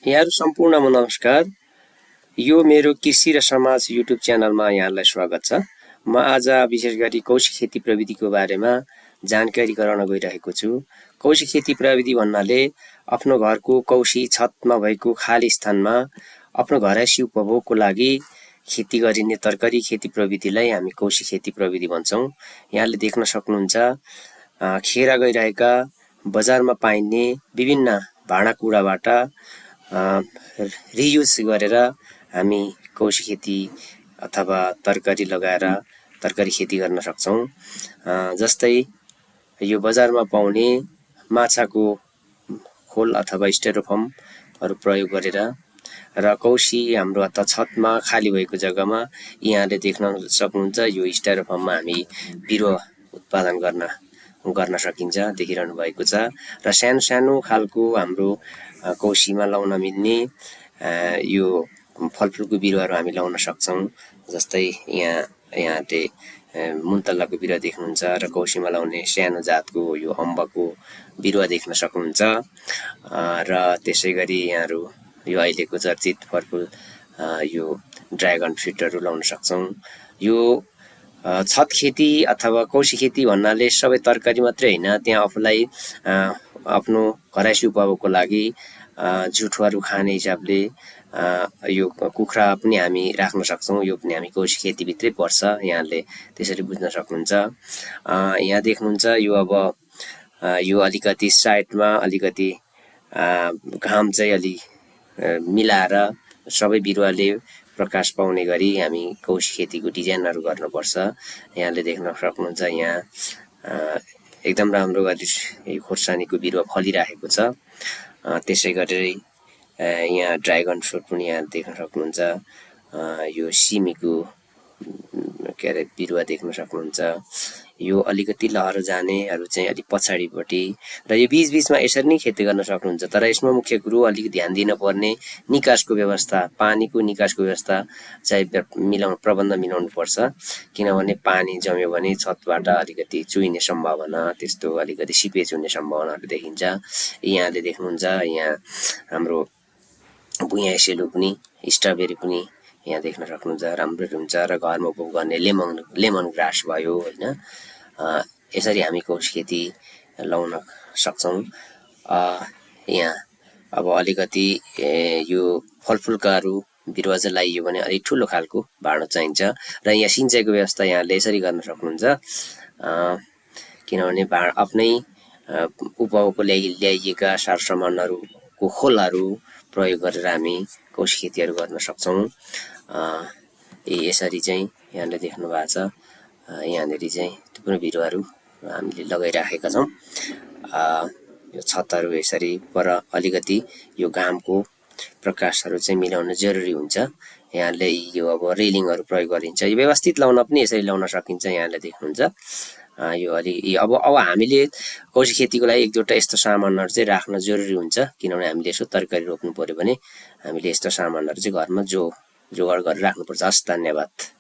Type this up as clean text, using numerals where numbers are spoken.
यहाँहरु सम्पूर्णमा नमस्कार। यो मेरो कृषि र समाज युट्युब च्यानलमा यहाँलाई स्वागत छ। म आज विशेष गरी कौशी खेती प्रविधिको बारेमा जानकारी गराउन गइरहेको छु। कौशी खेती प्रविधि भन्नाले आफ्नो घरको कौशी छतमा भएको खाली स्थानमा आफ्नो घरैसी उपभोगको लागि खेती गरिने तरकारी खेती प्रविधिलाई हामी कौशी खेती प्रविधि भन्छौं। यहाँले देख्न सक्नुहुन्छ खेर गइरहेका बजारमा पाइने विभिन्न भाँडाकुँडाबाट रियुज गरेर हामी कौशी खेती अथवा तरकारी लगाएर तरकारी खेती गर्न सक्छौं। जस्तै यो बजारमा पाउने माछाको खोल अथवा स्टेरोफोमहरु प्रयोग गरेर र कौशी हाम्रो छतमा खाली भएको जग्गामा यहाँले देख्न सक्नुहुन्छ यो स्टेरोफोममा हामी बिरुवा उत्पादन गर्न सकिन्छ, देखिरहनु भएको छ। र सानो सानो खालको हाम्रो कौशीमा लाउन मिल्ने यो फलफुलको बिरुवाहरू हामी लाउन सक्छौं। जस्तै यहाँले मुन्तलाको बिरुवा देख्नुहुन्छ र कौशीमा लाउने सानो जातको यो अम्बकको बिरुवा देख्न सक्नुहुन्छ। र त्यसैगरी यहाँहरु यो अहिलेको चर्चित फलफुल यो ड्रागन फ्रुटहरु लाउन सक्छौं। यो छत खेती अथवा कौशी खेती भन्नाले सबै तरकारी मात्रै हैन, त्यहाँ आफूलाई आफ्नो घरैसी उपभोगको लागि जुठोहरु खाने हिसाबले यो कुखुरा पनि हामी राख्न सक्छौं। यो पनि हामी कौशी खेती भित्रै पर्छ, यहाँले त्यसरी बुझ्न सक्नुहुन्छ। यहाँ देख्नुहुन्छ यो अब यो अलिकति साइडमा अलिकति घाम चाहिँ अलि मिलाएर सबै बिरुवाले प्रकाश पाउने गरी हामी कौशी खेतीको डिजाइनहरु गर्नुपर्छ। यहाँले देख्न सक्नुहुन्छ यहाँ एकदम राम्रो गरी खोर्सानीको बिरुवा फलिरहेको छ। त्यसै गरी यहाँ ड्रागन फ्रुट पनि यहाँ देख्न सक्नुहुन्छ। यो सिमीको बिरुवा देख्न सक्नुहुन्छ। यो अलिकति लहर जानेहरु चाहिँ अलि पछाडिपट्टि र यो बीचबीचमा यसरी नै खेती गर्न सक्नुहुन्छ। तर यसमा मुख्य कुरो अलिकति ध्यान दिन पर्ने निकासको व्यवस्था, पानीको निकासको व्यवस्था चाहिँ प्रबन्ध मिलाउनु पर्छ। किनभने पानी जम्यो भने छतबाट अलिकति चुइने सम्भावना, त्यस्तो अलिकति सिपेज हुने सम्भावनाहरु देखिन्छ। यहाँले देख्नुहुन्छ यहाँ हाम्रो भुइँ एसेलो पनि स्ट्रबेरी पनि यहाँ देख्न सक्नुहुन्छ, राम्रो हुन्छ। र घरमा उपभोग गर्ने लेमन ग्रास भयो हैन, यसरी हामी कौशी खेती लाउन सक्छौं। यहाँ अब अलिकति यो फलफुलकाहरु बिरुवा चाहिँ लगाइयो भने अलि ठूलो खालको भाँडो चाहिन्छ र यहाँ सिंचाइको व्यवस्था यहाँले यसरी गर्न सक्नुहुन्छ। किनभने आफ्नै उपभोगको लागि ल्याइएका सरसामानहरुको खोलहरु प्रयोग गरेर हामी कौशी खेतीहरु गर्न सक्छौं। यसरी चाहिँ यहाँले देख्नु भएको छ। यहाँनेरि चाहिँ थुप्रो बिरुवाहरु हामीले लगाइराखेका छौं। यो छतहरु यसरी पर अलिकति यो घामको प्रकाशहरु चाहिँ मिलाउन जरुरी हुन्छ। यहाँले यो अब रेलिङहरु प्रयोग गरिन्छ। यो व्यवस्थित लाउन पनि यसरी लाउन सकिन्छ, यहाँले देख्नुहुन्छ। यो अलि अब हामीले कौशी खेतीको लागि एक दुईवटा यस्तो सामानहरु चाहिँ राख्न जरुरी हुन्छ। किनभने हामीले यसो तरकारी रोप्नु पर्यो भने हामीले यस्तो सामानहरु चाहिँ घरमा जोगाड गरेर राख्नुपर्छ। हस्, धन्यवाद।